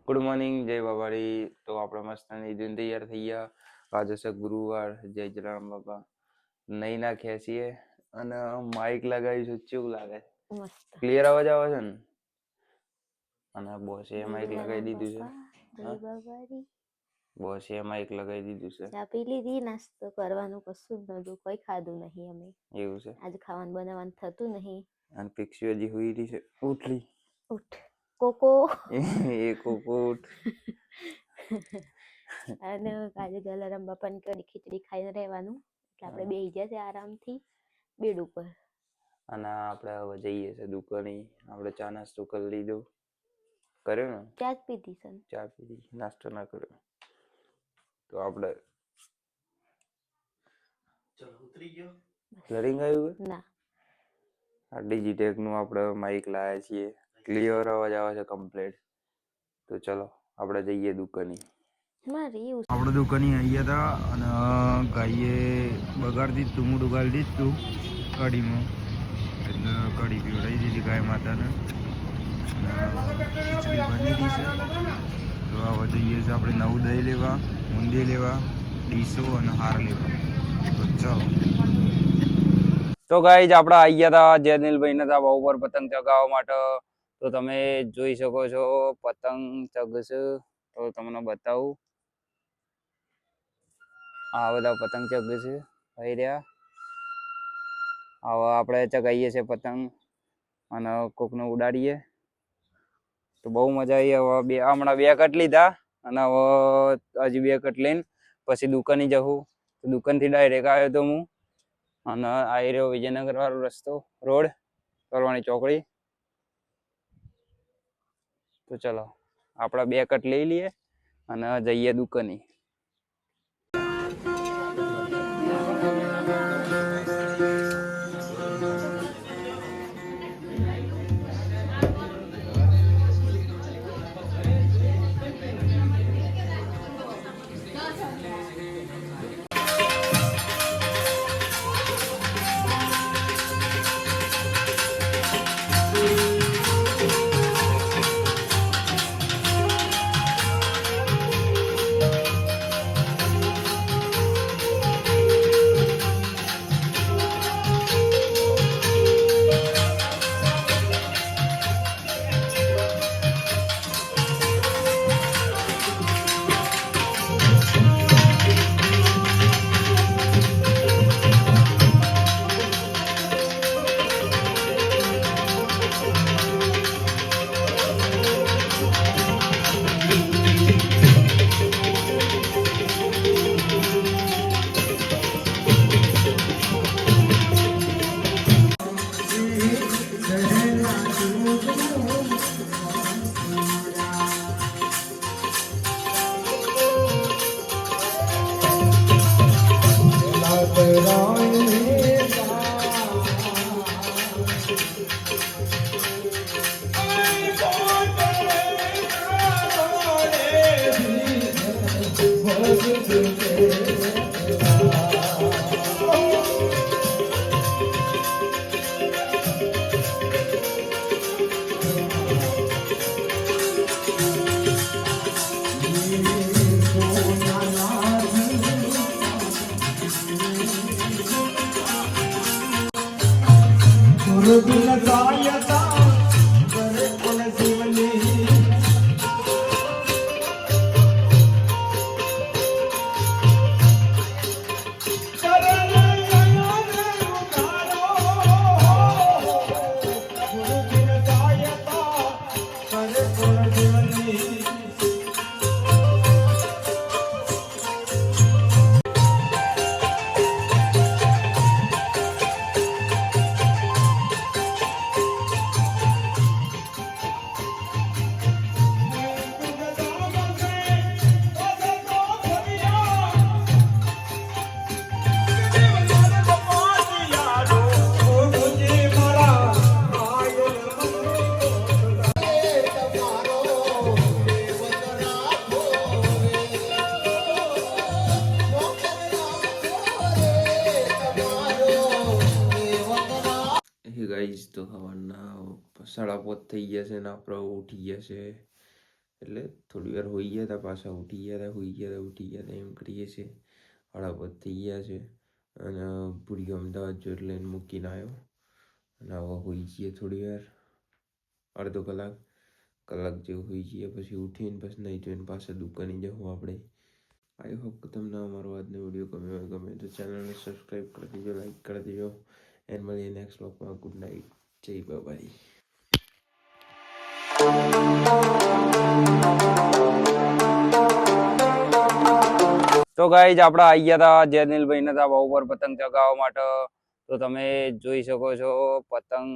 Good morning, જય બાબારી. તો આપણે મસ્ત નિધીન તૈયાર થઈ ગયા. આજે છે ગુરુવાર. જય જલારામ બાપા. નહીં નાખ્યા છીએ અને માઇક લગાવી છે. કેવું લાગે? મસ્ત ક્લિયર અવાજ આવે છે ને? અને બોસે માઇક લગાવી દીધું છે. જય બાબારી. બોસે માઇક લગાવી દીધું છે. ચા પી લીધી, નાસ્તો કરવાનું કશું જ નતું, કોઈ ખાધું નહીં અમે. એવું છે? આજે ખાવાનું બનાવવાનું થતું નહીં. અને પિક્સી હજી હુઈ રહી છે. ઉઠલી ઉઠ કોકો. એ કોકો ઉઠ. અને આજે જલારામ બાપાની કડી ખીચડી ખાઈને રહેવાનું, એટલે આપણે બેસી ગયા છે આરામથી બેડ ઉપર. અને આપણે હવે જઈએ છે દુકાને. આપણે ચા નાસ્તો કરી લીધો. કર્યો ને? ચા જ પીધી છે. ચા પીધી, નાસ્તો ના કર્યો. તો આપણે લરિંગ આવ્યું ના આ ડિજીટેક નું આપણે માઇક લાવ્યા છીએ. ક્લિયર અવાજ આવે છે કમ્પ્લીટ. તો ચલો આપણે જઈએ દુકાને. આપણે દુકાને આવ્યા હતા અને ગાઈએ બગાડી દીધું, મોઢું ગાળી દીધું કઢીમાં. એટલે કઢી પીવડાવી દીધી ગાય માતાને. ખીચડી બની ગઈ છે. તો હવે જઈએ છીએ આપણે નવું દહીં લેવા, બુંદી લેવા, ડીશો અને હાર લેવા. તો ચલો. તો ગાઈઝ આપણે આવી ગયા હતા જેનિલભાઈ ના ધાબા ઉપર પતંગ ચગાવવા માટે. તો તમે જોઈ શકો છો પતંગ ચગશે. તો તમને બતાવું, આ બધા પતંગ ચગશે થઈ રહ્યા. હવે આપણે ચગાવીએ છીએ પતંગ અને કોકને ઉડાડીએ. તો બહુ મજા આવી. હવે હમણાં 2 કટ લીધા અને હવે હજી 2 કટ લઈને પછી દુકાને જવું. તો દુકાનથી ડાયરેક્ટ આવ્યો તો હું. અને આવી રહ્યો વિજયનગર વાળો રસ્તો, રોડ કરવાની ચોકડી. તો ચલો આપણે 2 કટ લઈ લઈએ અને જઈએ દુકાને. ગાઈઝ તો સવારના 5:30 થઈ ગયા છે ને આપણે ઉઠી ગયા છે એટલે થોડી વાર હોઈ ગયા હતા, પાછા ઉઠી ગયા હતા, હોઈ ગયા હતા, ઉઠી ગયા હતા, એમ કરીએ છીએ. 8:30 થઈ ગયા છે અને ભૂરીઓ અમદાવાદ જો એટલે એને મૂકીને આવ્યો અને હવે હોઈ જઈએ થોડી વાર, અડધો કલાક જેવું હોઈ જઈએ. પછી ઉઠીને પછી નહીં જોઈને પાછા દુકાને જવું આપણે. આઈ હોપ કે તમને અમારો આજનો વિડીયો ગમે તો ચેનલને સબસ્ક્રાઈબ કરી દેજો, લાઈક કરી દેજો. એન્ડ મળીએ નેક્સ્ટ વ્લોગમાં. ગુડ નાઇટ, જય બાબાઈ. તો ગાઈઝ આપણે આવી ગયા હતા જેનિલભાઈ ના ધાબા ઉપર પતંગ ચગાવવા માટે. તો તમે જોઈ શકો છો પતંગ